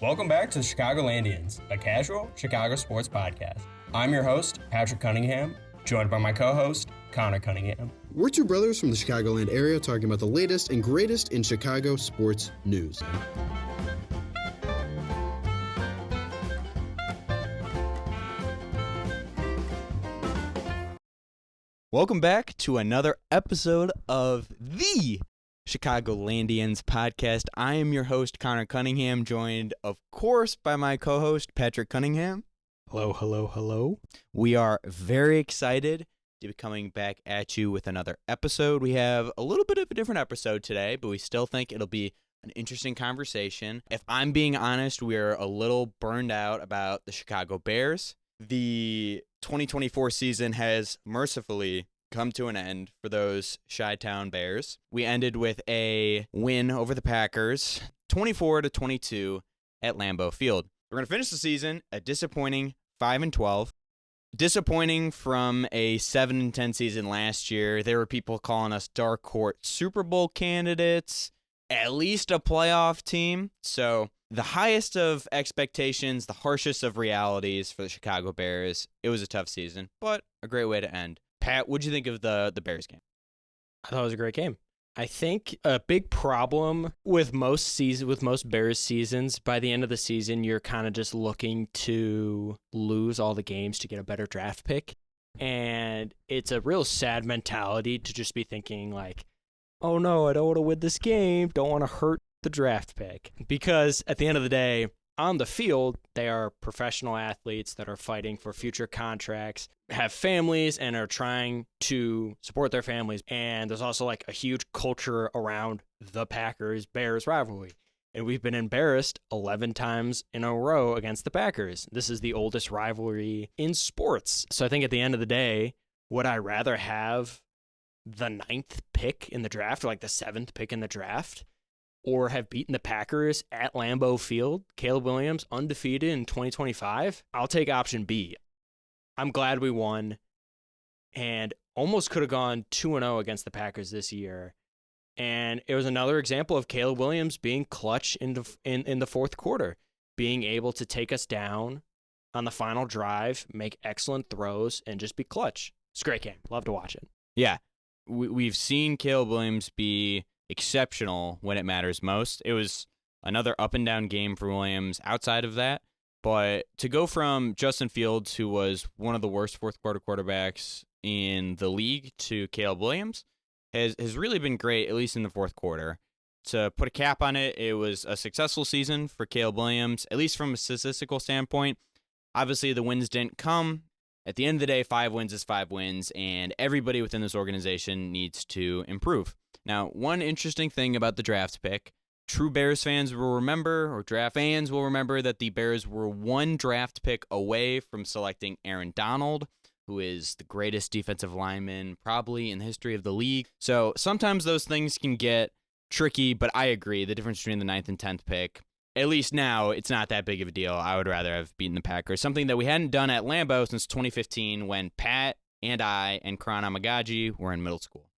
Welcome back to Chicagolandians, a casual Chicago sports podcast. I'm your host, Patrick Cunningham, joined by my co-host, Connor Cunningham. We're two brothers from the Chicagoland area talking about the latest and greatest in Chicago sports news. Welcome back to another episode of the Chicagolandians podcast. I am your host, Connor Cunningham, joined, of course, by my co-host, Patrick Cunningham. Hello, hello, hello. We are very excited to be coming back at you with another episode. We have a little bit of a different episode today, but we still think it'll be an interesting conversation. If I'm being honest, we're a little burned out about the Chicago Bears. The 2024 season has mercifully come to an end for those Chi-Town Bears. We ended with a win over the Packers, 24-22 at Lambeau Field. We're going to finish the season a disappointing 5-12. Disappointing from a 7-10 season last year. There were people calling us dark horse Super Bowl candidates, at least a playoff team. So the highest of expectations, the harshest of realities for the Chicago Bears. It was a tough season, but a great way to end. Pat, what'd you think of the Bears game? I thought it was a great game. I think a big problem with most Bears seasons, by the end of the season, you're kind of just looking to lose all the games to get a better draft pick. And it's a real sad mentality to just be thinking like, oh no, I don't want to win this game. Don't want to hurt the draft pick. Because at the end of the day, on the field, they are professional athletes that are fighting for future contracts, have families, and are trying to support their families. And there's also like a huge culture around the Packers-Bears rivalry. And we've been embarrassed 11 times in a row against the Packers. This is the oldest rivalry in sports. So I think at the end of the day, would I rather have the 9th pick in the draft or like the 7th pick in the draft, or have beaten the Packers at Lambeau Field, Caleb Williams, undefeated in 2025? I'll take option B. I'm glad we won and almost could have gone 2-0 against the Packers this year. And it was another example of Caleb Williams being clutch in the fourth quarter, being able to take us down on the final drive, make excellent throws, and just be clutch. It's a great game. Love to watch it. Yeah, we've seen Caleb Williams be exceptional when it matters most. It was another up and down game for Williams outside of that, but to go from Justin Fields, who was one of the worst fourth quarter quarterbacks in the league, to Caleb Williams has really been great, at least in the fourth quarter. To put a cap on it, it was a successful season for Caleb Williams, at least from a statistical standpoint. Obviously, the wins didn't come. At the end of the day, 5 wins is 5 wins, and everybody within this organization needs to improve. Now, one interesting thing about the draft pick, true Bears fans will remember, or draft fans will remember, that the Bears were one draft pick away from selecting Aaron Donald, who is the greatest defensive lineman probably in the history of the league. So sometimes those things can get tricky, but I agree, the difference between the 9th and 10th pick, at least now, it's not that big of a deal. I would rather have beaten the Packers, something that we hadn't done at Lambeau since 2015 when Pat and I and Karan Amagaji were in middle school.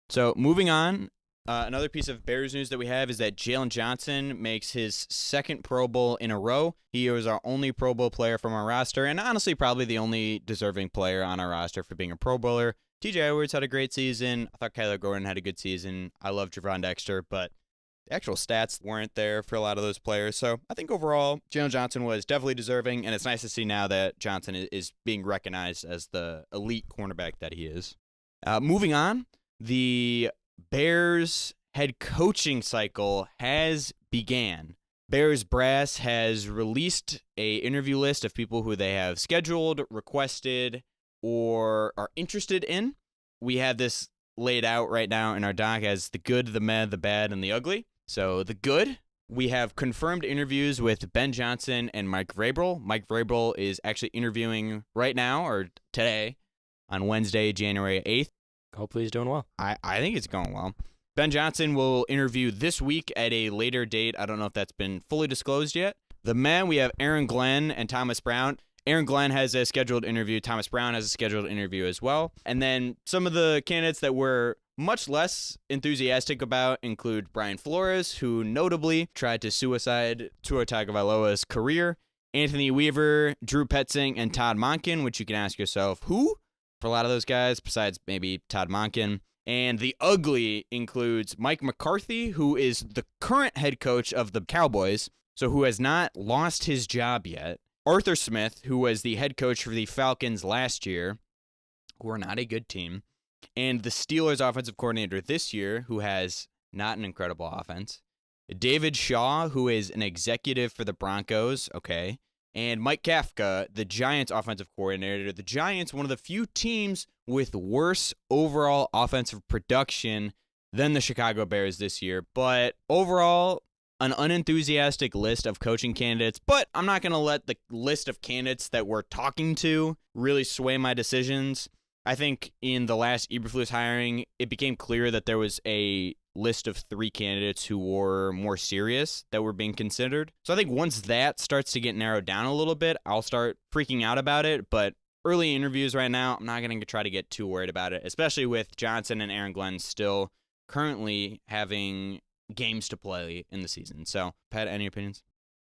So moving on, another piece of Bears news that we have is that Jalen Johnson makes his 2nd Pro Bowl in a row. He was our only Pro Bowl player from our roster, and honestly probably the only deserving player on our roster for being a Pro Bowler. TJ Edwards had a great season. I thought Kyler Gordon had a good season. I love Javon Dexter, but the actual stats weren't there for a lot of those players. So I think overall, Jalen Johnson was definitely deserving, and it's nice to see now that Johnson is being recognized as the elite cornerback that he is. Moving on, the Bears head coaching cycle has began. Bears brass has released a interview list of people who they have scheduled, requested, or are interested in. We have this laid out right now in our doc as the good, the meh, the bad, and the ugly. So the good, we have confirmed interviews with Ben Johnson and Mike Vrabel. Mike Vrabel is actually interviewing right now, or today, on Wednesday, January 8th. Hopefully he's doing well. I think it's going well. Ben Johnson will interview this week at a later date. I don't know if that's been fully disclosed yet. The men, we have Aaron Glenn and Thomas Brown. Aaron Glenn has a scheduled interview. Thomas Brown has a scheduled interview as well. And then some of the candidates that we're much less enthusiastic about include Brian Flores, who notably tried to suicide Tua Tagovailoa's career, Anthony Weaver, Drew Petzing, and Todd Monken, which you can ask yourself, who? For a lot of those guys, besides maybe Todd Monken. And the ugly includes Mike McCarthy, who is the current head coach of the Cowboys, so who has not lost his job yet. Arthur Smith, who was the head coach for the Falcons last year, who are not a good team. And the Steelers offensive coordinator this year, who has not an incredible offense. David Shaw, who is an executive for the Broncos, okay. And Mike Kafka, the Giants offensive coordinator. The Giants, one of the few teams with worse overall offensive production than the Chicago Bears this year. But overall, an unenthusiastic list of coaching candidates. But I'm not going to let the list of candidates that we're talking to really sway my decisions. I think in the last Eberflus hiring, it became clear that there was a list of 3 candidates who were more serious that were being considered. So I think once that starts to get narrowed down a little bit, I'll start freaking out about it. But early interviews right now, I'm not going to try to get too worried about it, especially with Johnson and Aaron Glenn still currently having games to play in the season. So, Pat, any opinions?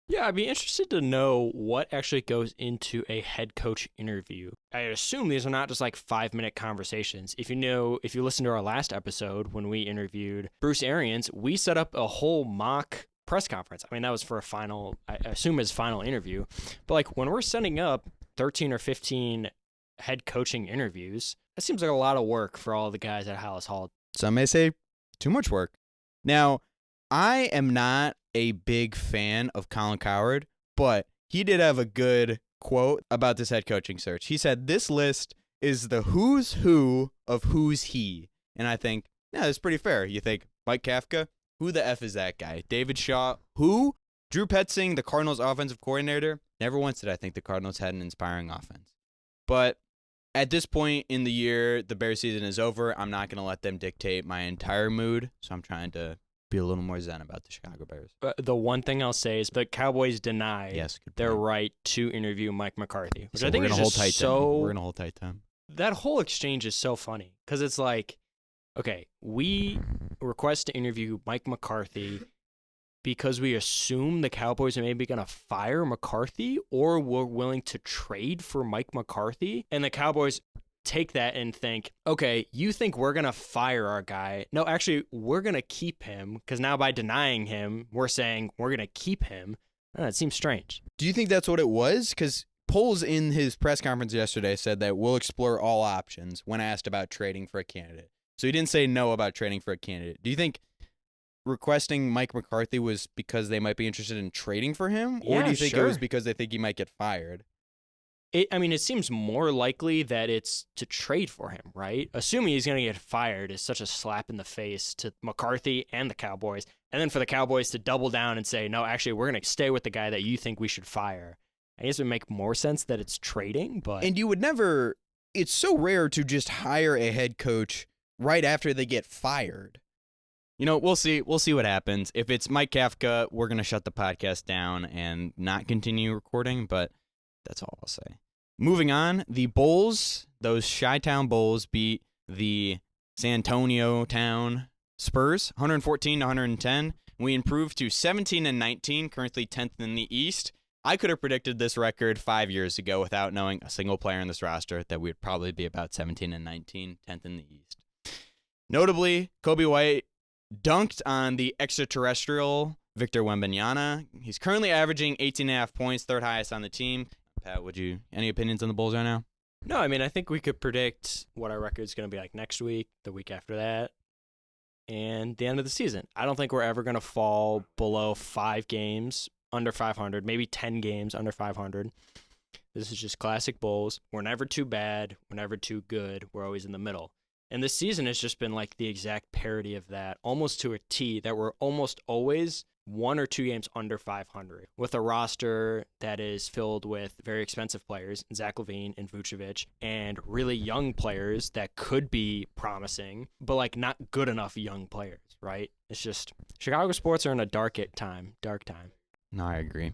Yeah, I'd be interested to know what actually goes into a head coach interview. I assume these are not just like 5-minute conversations. If you listen to our last episode when we interviewed Bruce Arians, we set up a whole mock press conference. I mean, that was for I assume his final interview. But like when we're setting up 13 or 15 head coaching interviews, that seems like a lot of work for all the guys at Hallis Hall. Some may say too much work. Now, I am not a big fan of Colin Cowherd, but he did have a good quote about this head coaching search. He said, "This list is the who's who of who's he." And I think, yeah, that's pretty fair. You think, Mike Kafka, who the F is that guy? David Shaw, who? Drew Petzing, the Cardinals offensive coordinator. Never once did I think the Cardinals had an inspiring offense. But at this point in the year, the Bears season is over. I'm not going to let them dictate my entire mood, so I'm trying to be a little more zen about the Chicago Bears. The one thing I'll say is the Cowboys deny their right to interview Mike McCarthy, which So I think is just so. We're going to hold tight to him. That whole exchange is so funny because it's like, okay, we request to interview Mike McCarthy because we assume the Cowboys are maybe going to fire McCarthy, or we're willing to trade for Mike McCarthy, and the Cowboys take that and think, okay, you think we're going to fire our guy. No, actually, we're going to keep him because now by denying him, we're saying we're going to keep him. It seems strange. Do you think that's what it was? Because Poles in his press conference yesterday said that we'll explore all options when asked about trading for a candidate. So he didn't say no about trading for a candidate. Do you think requesting Mike McCarthy was because they might be interested in trading for him? Or do you think it was because they think he might get fired? It seems more likely that it's to trade for him, right? Assuming he's going to get fired is such a slap in the face to McCarthy and the Cowboys. And then for the Cowboys to double down and say, no, actually, we're going to stay with the guy that you think we should fire. I guess it would make more sense that it's trading, but... And you would never... It's so rare to just hire a head coach right after they get fired. You know, we'll see. We'll see what happens. If it's Mike Kafka, we're going to shut the podcast down and not continue recording, but that's all I'll say. Moving on, the Bulls, those Chi-Town Bulls, beat the San Antonio Town Spurs, 114-110. We improved to 17-19, currently 10th in the East. I could have predicted this record 5 years ago without knowing a single player in this roster that we would probably be about 17-19, 10th in the East. Notably, Kobe White dunked on the extraterrestrial Victor Wembanyama. He's currently averaging 18.5 points, third highest on the team. Pat, any opinions on the Bulls right now? No, I mean, I think we could predict what our record's going to be like next week, the week after that, and the end of the season. I don't think we're ever going to fall below 5 games under 500, maybe 10 games under 500. This is just classic Bulls. We're never too bad. We're never too good. We're always in the middle. And this season has just been like the exact parody of that, almost to a T, that we're almost always 1 or 2 games under 500 with a roster that is filled with very expensive players, Zach LaVine and Vucevic, and really young players that could be promising, but like not good enough young players, right? It's just Chicago sports are in a dark time. No, I agree.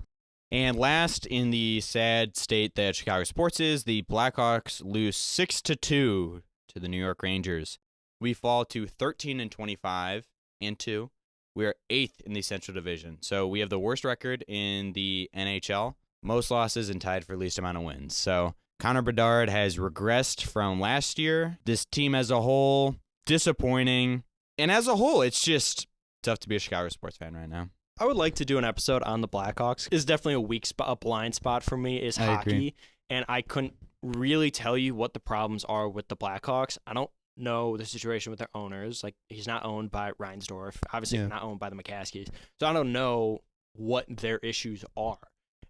And last in the sad state that Chicago sports is, the Blackhawks lose 6-2 to the New York Rangers. We fall to 13-25 and 2. We are 8th in the Central Division. So we have the worst record in the NHL, most losses and tied for least amount of wins. So Connor Bedard has regressed from last year. This team as a whole, disappointing. And as a whole, it's just tough to be a Chicago sports fan right now. I would like to do an episode on the Blackhawks. It's definitely a weak spot, a blind spot for me is hockey. Agree. And I couldn't really tell you what the problems are with the Blackhawks. I don't know the situation with their owners. Like, he's not owned by Reinsdorf. Obviously, he's not owned by the McCaskies. So I don't know what their issues are.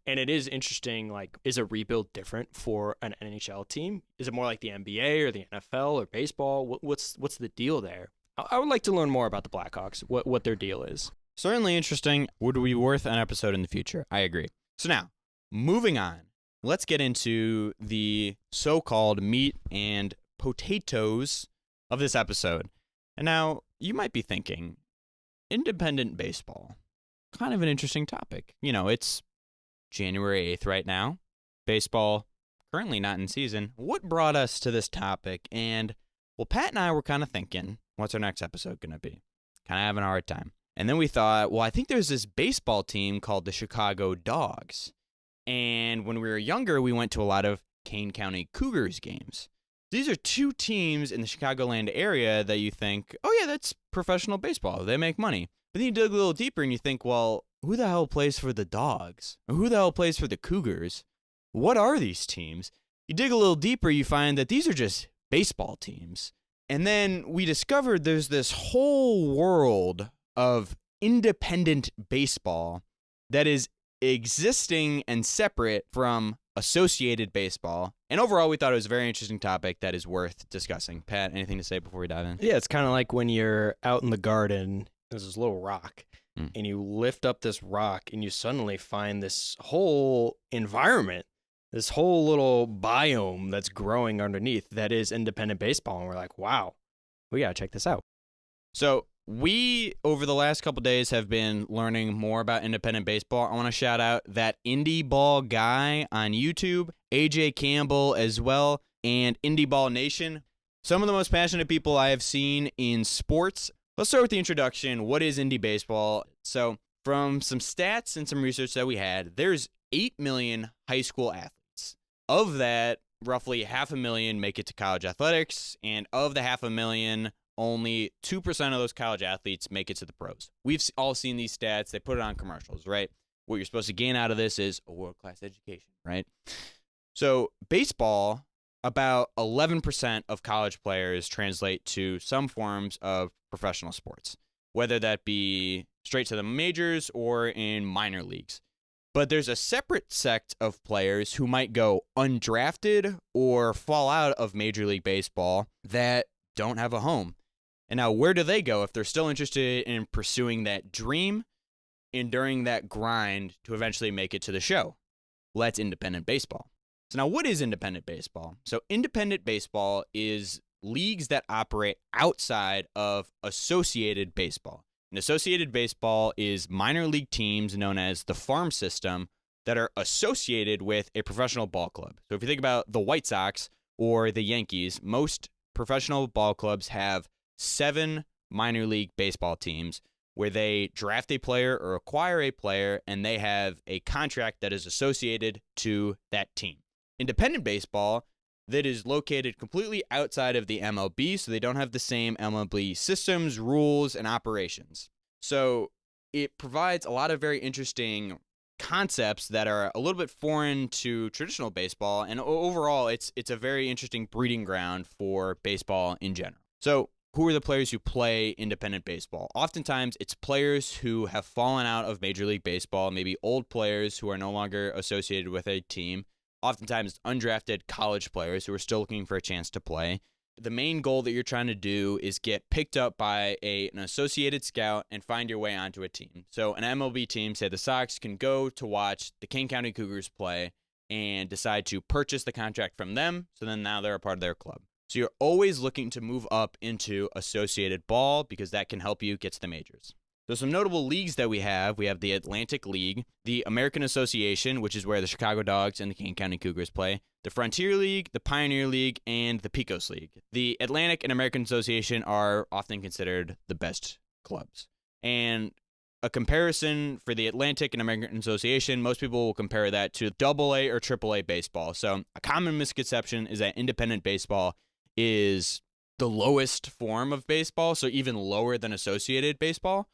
And it is interesting, like, is a rebuild different for an NHL team? Is it more like the NBA or the NFL or baseball? What's the deal there? I would like to learn more about the Blackhawks, what their deal is. Certainly interesting. Would be worth an episode in the future. I agree. So now, moving on, let's get into the so-called meat and potatoes of this episode. And now, you might be thinking, independent baseball, kind of an interesting topic. You know, it's January 8th right now. Baseball currently not in season. What brought us to this topic? And, well, Pat and I were kind of thinking, what's our next episode going to be? Kind of having a hard time. And then we thought, well, I think there's this baseball team called the Chicago Dogs. And when we were younger, we went to a lot of Kane County Cougars games. These are two teams in the Chicagoland area that you think, oh, yeah, that's professional baseball. They make money. But then you dig a little deeper and you think, well, who the hell plays for the Dogs? Or who the hell plays for the Cougars? What are these teams? You dig a little deeper, you find that these are just baseball teams. And then we discovered there's this whole world of independent baseball that is existing and separate from associated baseball. And overall, we thought it was a very interesting topic that is worth discussing. Pat, anything to say before we dive in? Yeah, it's kind of like when you're out in the garden, there's this little rock, and you lift up this rock, and you suddenly find this whole environment, this whole little biome that's growing underneath that is independent baseball. And we're like, wow, we got to check this out. So we, over the last couple days, have been learning more about independent baseball. I want to shout out that Indie Ball guy on YouTube, AJ Campbell as well, and Indie Ball Nation. Some of the most passionate people I have seen in sports. Let's start with the introduction. What is indie baseball? So from some stats and some research that we had, there's 8 million high school athletes. Of that, roughly 500,000 make it to college athletics, and of the 500,000, only 2% of those college athletes make it to the pros. We've all seen these stats. They put it on commercials, right? What you're supposed to gain out of this is a world-class education, right? So baseball, about 11% of college players translate to some forms of professional sports, whether that be straight to the majors or in minor leagues. But there's a separate sect of players who might go undrafted or fall out of Major League Baseball that don't have a home. And now, where do they go if they're still interested in pursuing that dream, enduring that grind to eventually make it to the show? Well, that's independent baseball. So now, what is independent baseball? So independent baseball is leagues that operate outside of associated baseball. And associated baseball is minor league teams known as the farm system that are associated with a professional ball club. So if you think about the White Sox or the Yankees, most professional ball clubs have 7 minor league baseball teams where they draft a player or acquire a player, and they have a contract that is associated to that team. Independent baseball that is located completely outside of the MLB, so they don't have the same MLB systems, rules, and operations. So it provides a lot of very interesting concepts that are a little bit foreign to traditional baseball, and overall, it's a very interesting breeding ground for baseball in general. So who are the players who play independent baseball? Oftentimes, it's players who have fallen out of Major League Baseball, maybe old players who are no longer associated with a team. Oftentimes, it's undrafted college players who are still looking for a chance to play. The main goal that you're trying to do is get picked up by an associated scout and find your way onto a team. So an MLB team, say the Sox, can go to watch the Kane County Cougars play and decide to purchase the contract from them, so then now they're a part of their club. So you're always looking to move up into associated ball because that can help you get to the majors. So some notable leagues that we have the Atlantic League, the American Association, which is where the Chicago Dogs and the King County Cougars play, the Frontier League, the Pioneer League, and the Pecos League. The Atlantic and American Association are often considered the best clubs. And a comparison for the Atlantic and American Association, most people will compare that to AA or AAA baseball. So a common misconception is that independent baseball is the lowest form of baseball, so even lower than associated baseball.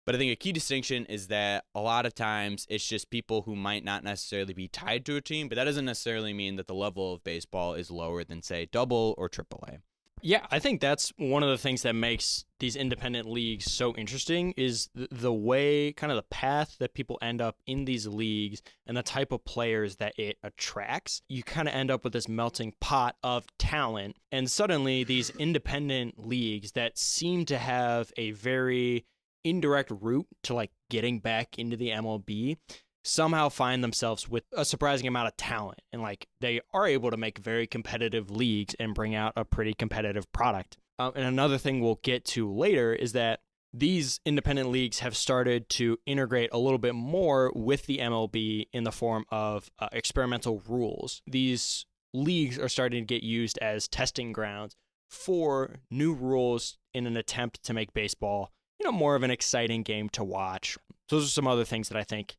But I think a key distinction is that a lot of times it's just people who might not necessarily be tied to a team, but that doesn't necessarily mean that the level of baseball is lower than, say, AA or AAA. Yeah, I think that's one of the things that makes these independent leagues so interesting is the way, kind of the path that people end up in these leagues and the type of players that it attracts. You kind of end up with this melting pot of talent, and suddenly these independent leagues that seem to have a very indirect route to like getting back into the MLB somehow find themselves with a surprising amount of talent, and like they are able to make very competitive leagues and bring out a pretty competitive product. And another thing we'll get to later is that these independent leagues have started to integrate a little bit more with the MLB in the form of experimental rules. These leagues are starting to get used as testing grounds for new rules in an attempt to make baseball, more of an exciting game to watch. Those are some other things that I think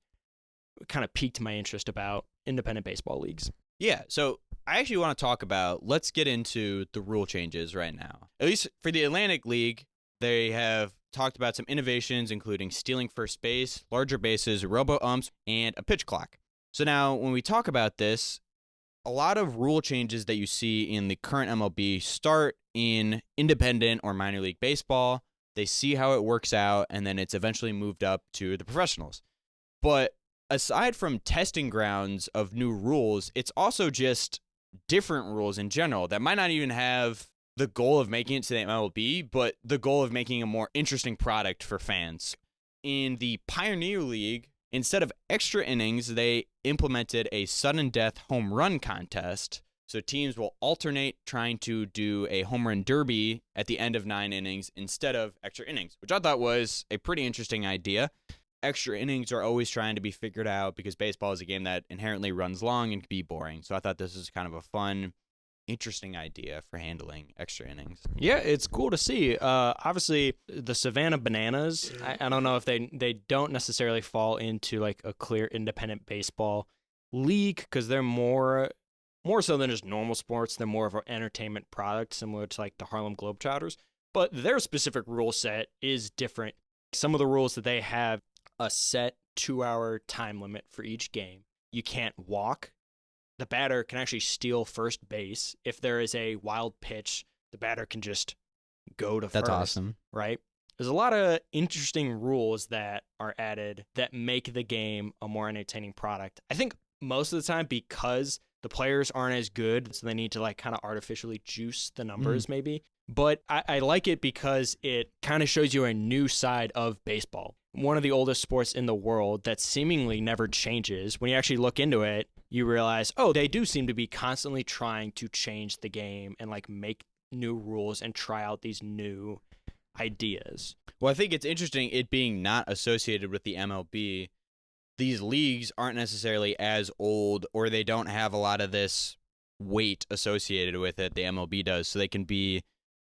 kind of piqued my interest about independent baseball leagues. Yeah, so I actually want to talk about, let's get into the rule changes right now. At least for the Atlantic League, they have talked about some innovations, including stealing first base, larger bases, robo-umps, and a pitch clock. So now, when we talk about this, a lot of rule changes that you see in the current MLB start in independent or minor league baseball. They see how it works out, and then it's eventually moved up to the professionals. But aside from testing grounds of new rules, it's also just different rules in general that might not even have the goal of making it to the MLB, but the goal of making a more interesting product for fans. In the Pioneer League, instead of extra innings, they implemented a sudden death home run contest. So teams will alternate trying to do a home run derby at the end of 9 innings instead of extra innings, which I thought was a pretty interesting idea. Extra innings are always trying to be figured out because baseball is a game that inherently runs long and can be boring. So I thought this was kind of a fun, interesting idea for handling extra innings. Yeah, it's cool to see. Obviously, the Savannah Bananas, I don't know if they don't necessarily fall into like a clear independent baseball league because they're more so than just normal sports. They're more of an entertainment product, similar to like the Harlem Globetrotters. But their specific rule set is different. Some of the rules that they have a set 2-hour time limit for each game. You can't walk. The batter can actually steal first base. If there is a wild pitch, the batter can just go to first. That's awesome. Right? There's a lot of interesting rules that are added that make the game a more entertaining product. I think most of the time because the players aren't as good, so they need to like kind of artificially juice the numbers maybe. But I like it because it kind of shows you a new side of baseball. One of the oldest sports in the world that seemingly never changes. When you actually look into it, you realize, oh, they do seem to be constantly trying to change the game and like make new rules and try out these new ideas. Well, I think it's interesting it being not associated with the MLB. These leagues aren't necessarily as old, or they don't have a lot of this weight associated with it the MLB does, so they can be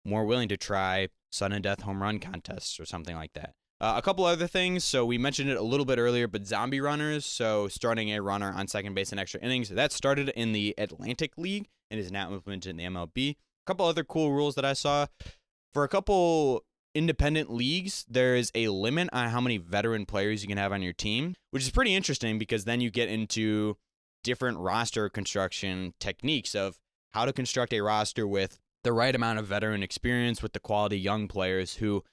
more willing to try sudden death home run contests or something like that. A couple other things. So we mentioned it a little bit earlier, but zombie runners, so starting a runner on second base in extra innings, that started in the Atlantic League and is now implemented in the MLB. A couple other cool rules that I saw. For a couple independent leagues, there is a limit on how many veteran players you can have on your team, which is pretty interesting because then you get into different roster construction techniques of how to construct a roster with the right amount of veteran experience with the quality young players who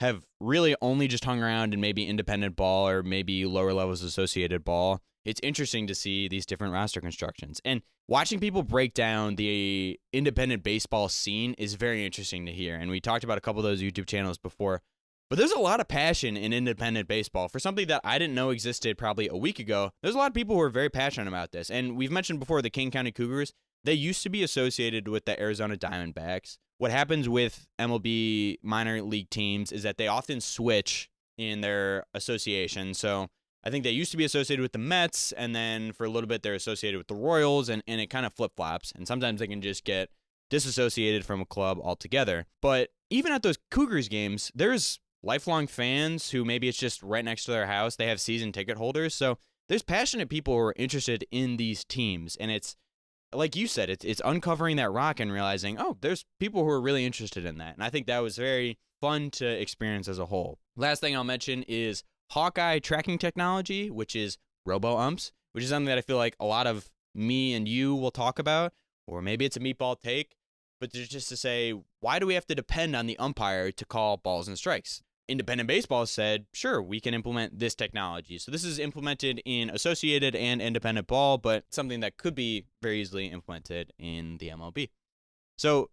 have really only just hung around in maybe independent ball or maybe lower levels associated ball. It's interesting to see these different roster constructions. And watching people break down the independent baseball scene is very interesting to hear. And we talked about a couple of those YouTube channels before. But there's a lot of passion in independent baseball for something that I didn't know existed probably a week ago. There's a lot of people who are very passionate about this. And we've mentioned before the King County Cougars. They used to be associated with the Arizona Diamondbacks. What happens with MLB minor league teams is that they often switch in their association. So I think they used to be associated with the Mets, and then for a little bit they're associated with the Royals, and it kind of flip-flops. And sometimes they can just get disassociated from a club altogether. But even at those Cougars games, there's lifelong fans who maybe it's just right next to their house. They have season ticket holders. So there's passionate people who are interested in these teams. And it's, like you said, it's uncovering that rock and realizing, oh, there's people who are really interested in that. And I think that was very fun to experience as a whole. Last thing I'll mention is Hawkeye tracking technology, which is robo-umps, which is something that I feel like a lot of me and you will talk about, or maybe it's a meatball take, but just to say, why do we have to depend on the umpire to call balls and strikes? Independent Baseball said, sure, we can implement this technology. So this is implemented in associated and independent ball, but something that could be very easily implemented in the MLB. So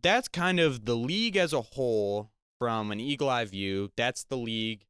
that's kind of the league as a whole from an eagle eye view. That's the league.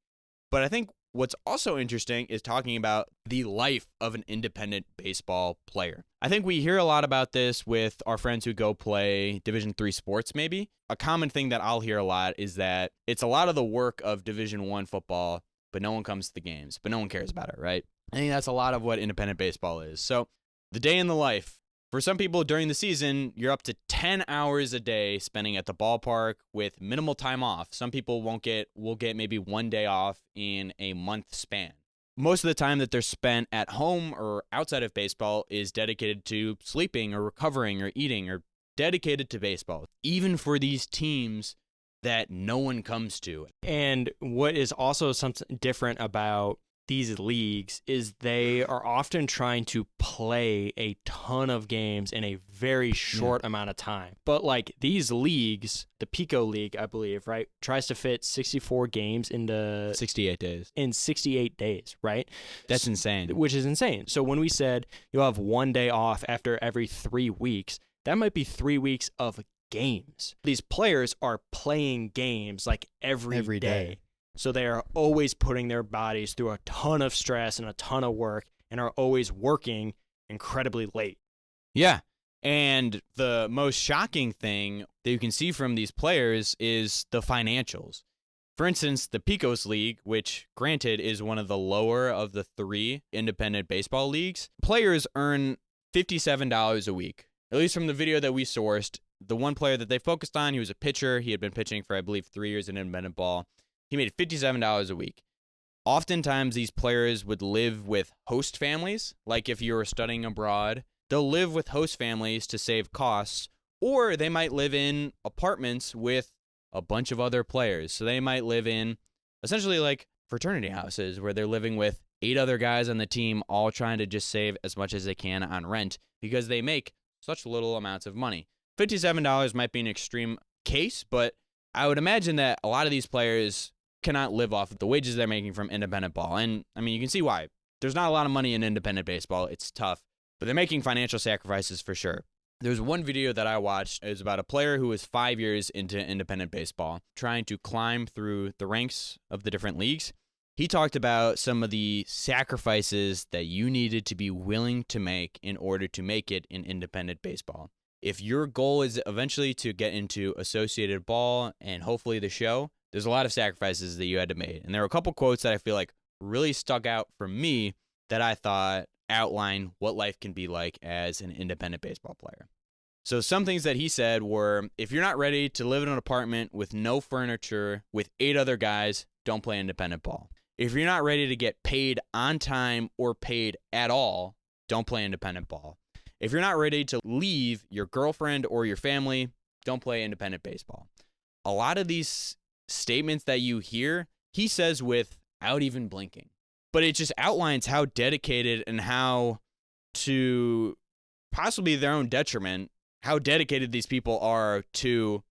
But I think what's also interesting is talking about the life of an independent baseball player. I think we hear a lot about this with our friends who go play Division III sports, maybe. A common thing that I'll hear a lot is that it's a lot of the work of Division I football, but no one comes to the games, but no one cares about it, right? I think that's a lot of what independent baseball is. So the day in the life, for some people during the season, you're up to 10 hours a day spending at the ballpark with minimal time off. Some people will get maybe one day off in a month span. Most of the time that they're spent at home or outside of baseball is dedicated to sleeping or recovering or eating or dedicated to baseball, even for these teams that no one comes to. And what is also something different about these leagues is they are often trying to play a ton of games in a very short amount of time. But like these leagues, the Pico League, I believe, right, tries to fit 64 games into 68 days. In 68 days, right? That's insane. Which is insane. So when we said you'll have one day off after every 3 weeks, that might be 3 weeks of games. These players are playing games like every day. So they are always putting their bodies through a ton of stress and a ton of work and are always working incredibly late. Yeah. And the most shocking thing that you can see from these players is the financials. For instance, the Pecos League, which granted is one of the lower of the 3 independent baseball leagues, players earn $57 a week. At least from the video that we sourced, the one player that they focused on, he was a pitcher. He had been pitching for, I believe, 3 years in independent ball. He made $57 a week. Oftentimes, these players would live with host families. Like if you were studying abroad, they'll live with host families to save costs, or they might live in apartments with a bunch of other players. So they might live in essentially like fraternity houses where they're living with 8 other guys on the team, all trying to just save as much as they can on rent because they make such little amounts of money. $57 might be an extreme case, but I would imagine that a lot of these players cannot live off of the wages they're making from independent ball. And I mean, you can see why. There's not a lot of money in independent baseball. It's tough, but they're making financial sacrifices for sure. There's one video that I watched. It was about a player who was 5 years into independent baseball, trying to climb through the ranks of the different leagues. He talked about some of the sacrifices that you needed to be willing to make in order to make it in independent baseball. If your goal is eventually to get into associated ball and hopefully the show, there's a lot of sacrifices that you had to make. And there were a couple quotes that I feel like really stuck out for me that I thought outline what life can be like as an independent baseball player. So some things that he said were, if you're not ready to live in an apartment with no furniture with 8 other guys, don't play independent ball. If you're not ready to get paid on time or paid at all, don't play independent ball. If you're not ready to leave your girlfriend or your family, don't play independent baseball. A lot of these statements that you hear, he says without even blinking. But it just outlines how dedicated and how, to possibly their own detriment, how dedicated these people are to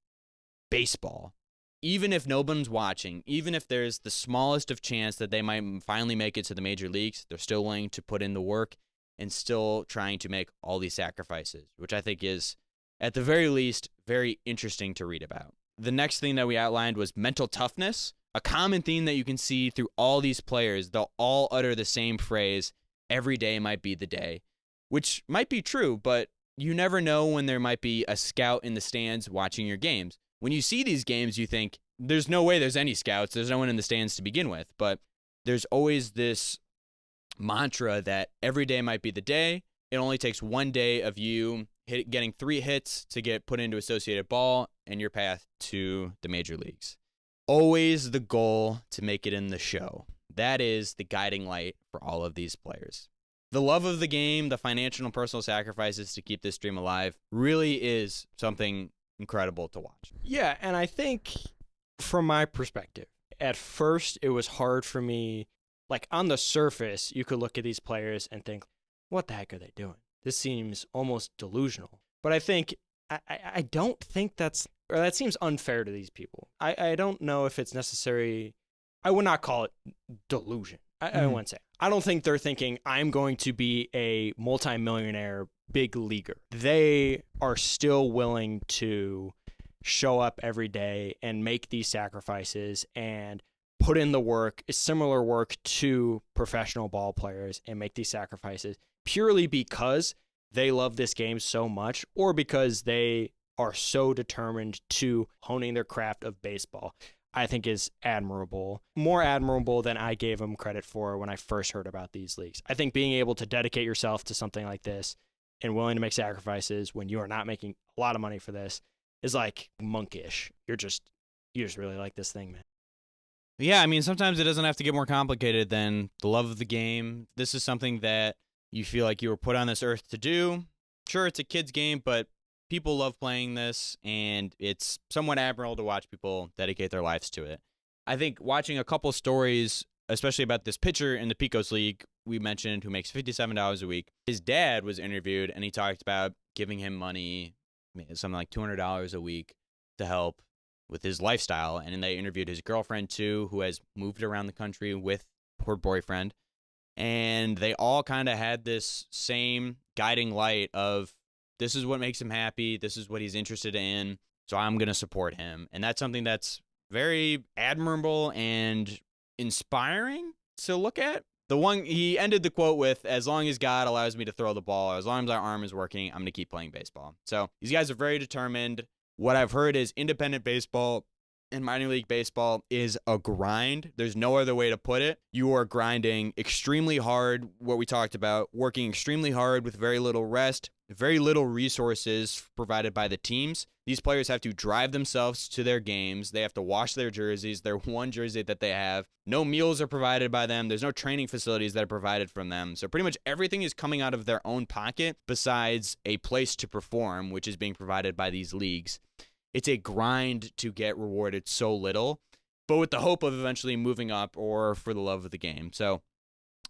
baseball. Even if no one's watching, even if there's the smallest of chance that they might finally make it to the major leagues, they're still willing to put in the work and still trying to make all these sacrifices, which I think is, at the very least, very interesting to read about. The next thing that we outlined was mental toughness, a common theme that you can see through all these players. They'll all utter the same phrase, every day might be the day, which might be true, but you never know when there might be a scout in the stands watching your games. When you see these games, you think, there's no way there's any scouts. There's no one in the stands to begin with. But there's always this mantra that every day might be the day. It only takes one day of you getting 3 hits to get put into Associated Ball and your path to the major leagues. Always the goal to make it in the show. That is the guiding light for all of these players. The love of the game, the financial and personal sacrifices to keep this dream alive really is something incredible to watch. Yeah, and I think from my perspective, at first it was hard for me. Like on the surface, you could look at these players and think, what the heck are they doing? This seems almost delusional. But I think, I don't think that seems unfair to these people. I don't know if it's necessary. I would not call it delusion. I wouldn't say. I don't think they're thinking, I'm going to be a multimillionaire big leaguer. They are still willing to show up every day and make these sacrifices and put in the work, similar work to professional ball players, and make these sacrifices purely because they love this game so much or because they are so determined to honing their craft of baseball. I think is admirable, more admirable than I gave them credit for when I first heard about these leagues. I think being able to dedicate yourself to something like this and willing to make sacrifices when you are not making a lot of money for this is like monkish. You just really like this thing, man. Yeah, I mean, sometimes it doesn't have to get more complicated than the love of the game. This is something that you feel like you were put on this earth to do. Sure, it's a kid's game, but people love playing this, and it's somewhat admirable to watch people dedicate their lives to it. I think watching a couple stories, especially about this pitcher in the Pecos League we mentioned who makes $57 a week, his dad was interviewed, and he talked about giving him money, something like $200 a week to help with his lifestyle. And then they interviewed his girlfriend, too, who has moved around the country with her boyfriend. And they all kind of had this same guiding light of, this is what makes him happy. This is what he's interested in. So I'm going to support him. And that's something that's very admirable and inspiring to look at. The one he ended the quote with, as long as God allows me to throw the ball, as long as our arm is working, I'm going to keep playing baseball. So these guys are very determined. What I've heard is independent baseball and minor league baseball is a grind. There's no other way to put it. You are grinding extremely hard, what we talked about, working extremely hard with very little rest, very little resources provided by the teams. These players have to drive themselves to their games. They have to wash their jerseys, their one jersey that they have. No meals are provided by them. There's no training facilities that are provided from them. So pretty much everything is coming out of their own pocket besides a place to perform, which is being provided by these leagues. It's a grind to get rewarded so little, but with the hope of eventually moving up or for the love of the game. So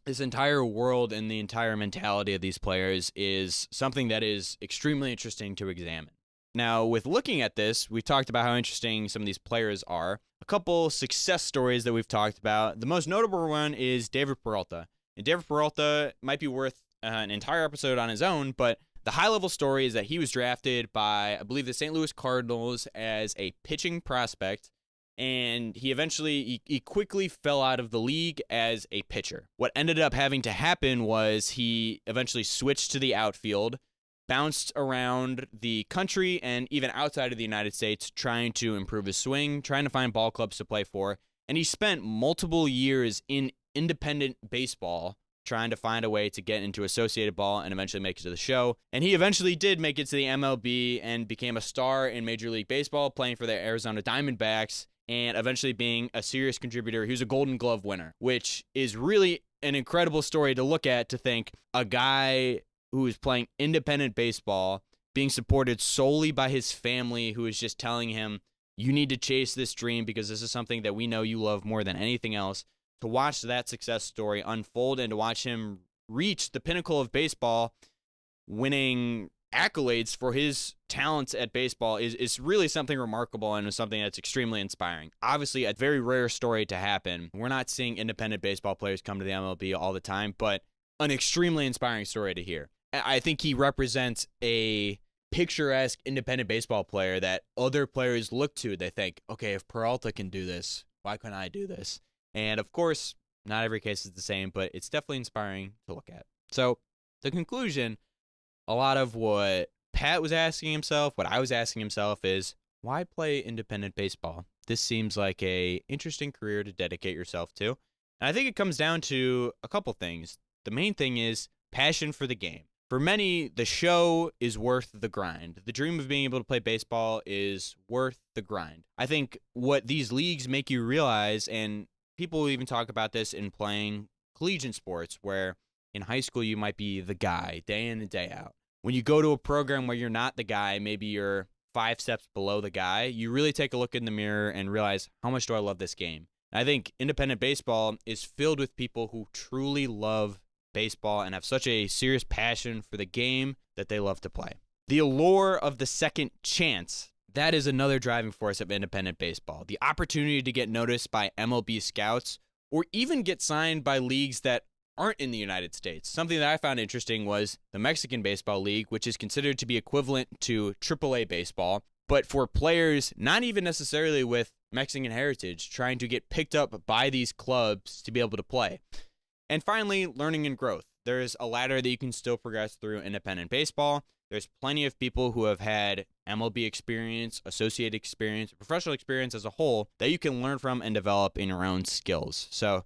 this entire world and the entire mentality of these players is something that is extremely interesting to examine. Now, with looking at this, we've talked about how interesting some of these players are. A couple success stories that we've talked about. The most notable one is David Peralta. And David Peralta might be worth an entire episode on his own, but the high-level story is that he was drafted by, I believe, the St. Louis Cardinals as a pitching prospect, and he quickly fell out of the league as a pitcher. What ended up having to happen was he eventually switched to the outfield, bounced around the country and even outside of the United States trying to improve his swing, trying to find ball clubs to play for, and he spent multiple years in independent baseball trying to find a way to get into Associated Ball and eventually make it to the show. And he eventually did make it to the MLB and became a star in Major League Baseball, playing for the Arizona Diamondbacks and eventually being a serious contributor. He was a Golden Glove winner, which is really an incredible story to look at, to think a guy who is playing independent baseball, being supported solely by his family, who is just telling him, you need to chase this dream because this is something that we know you love more than anything else. To watch that success story unfold and to watch him reach the pinnacle of baseball, winning accolades for his talents at baseball is really something remarkable and is something that's extremely inspiring. Obviously, a very rare story to happen. We're not seeing independent baseball players come to the MLB all the time, but an extremely inspiring story to hear. I think he represents a picturesque independent baseball player that other players look to. They think, okay, if Peralta can do this, why couldn't I do this? And of course, not every case is the same, but it's definitely inspiring to look at. So the conclusion, a lot of what Pat was asking himself, what I was asking himself is, why play independent baseball? this seems like a interesting career to dedicate yourself to. And I think it comes down to a couple things. The main thing is passion for the game. For many, the show is worth the grind. The dream of being able to play baseball is worth the grind. I think what these leagues make you realize, and people even talk about this in playing collegiate sports, where in high school you might be the guy day in and day out. When you go to a program where you're not the guy, maybe you're 5 steps below the guy, you really take a look in the mirror and realize, how much do I love this game? I think independent baseball is filled with people who truly love baseball and have such a serious passion for the game that they love to play. The allure of the second chance, that is another driving force of independent baseball. The opportunity to get noticed by MLB scouts or even get signed by leagues that aren't in the United States. Something that I found interesting was the Mexican Baseball League, which is considered to be equivalent to AAA baseball, but for players not even necessarily with Mexican heritage, trying to get picked up by these clubs to be able to play. And finally, learning and growth. There's a ladder that you can still progress through independent baseball. There's plenty of people who have had MLB experience, associate experience, professional experience as a whole that you can learn from and develop in your own skills. So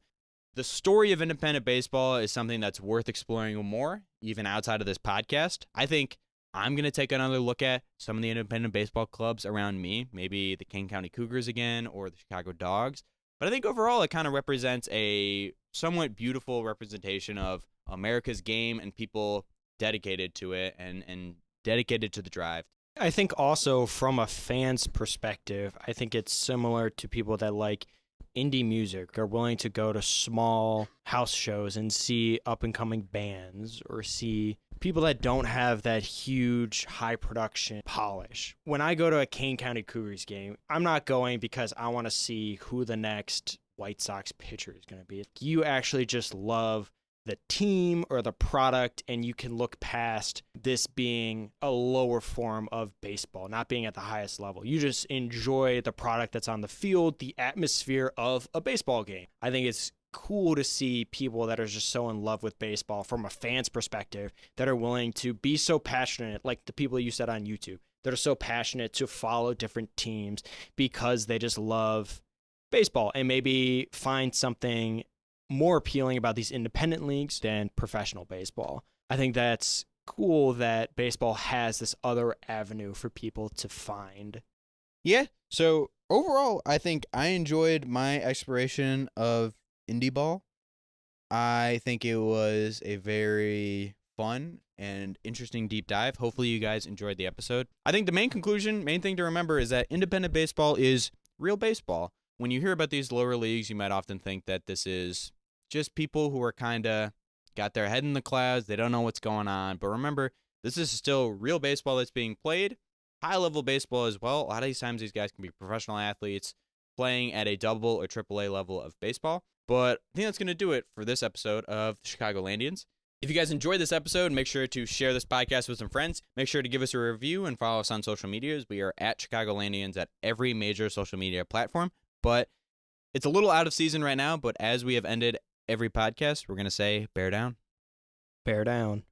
the story of independent baseball is something that's worth exploring more, even outside of this podcast. I think I'm going to take another look at some of the independent baseball clubs around me, maybe the King County Cougars again or the Chicago Dogs. But I think overall it kind of represents a somewhat beautiful representation of America's game and people dedicated to it and dedicated to the drive. I think also from a fan's perspective, I think it's similar to people that like indie music, are willing to go to small house shows and see up-and-coming bands or see people that don't have that huge high production polish. When I go to a Kane County Cougars game, I'm not going because I want to see who the next White Sox pitcher is going to be. You actually just love the team or the product, and you can look past this being a lower form of baseball, not being at the highest level. You just enjoy the product that's on the field, the atmosphere of a baseball game. I think it's cool to see people that are just so in love with baseball from a fan's perspective that are willing to be so passionate, like the people you said on YouTube, that are so passionate to follow different teams because they just love baseball and maybe find something more appealing about these independent leagues than professional baseball. I think that's cool that baseball has this other avenue for people to find. Yeah, so overall, I think I enjoyed my exploration of indie ball. I think it was a very fun and interesting deep dive. Hopefully you guys enjoyed the episode. I think the main thing to remember is that independent baseball is real baseball. When you hear about these lower leagues, you might often think that this is just people who are kind of got their head in the clouds. They don't know what's going on. But remember, this is still real baseball that's being played. High-level baseball as well. A lot of these times, these guys can be professional athletes playing at a double or AAA level of baseball. But I think that's going to do it for this episode of the Chicagolandians. If you guys enjoyed this episode, make sure to share this podcast with some friends. Make sure to give us a review and follow us on social medias. We are at Chicagolandians at every major social media platform. But it's a little out of season right now, but as we have ended every podcast, we're going to say bear down. Bear down.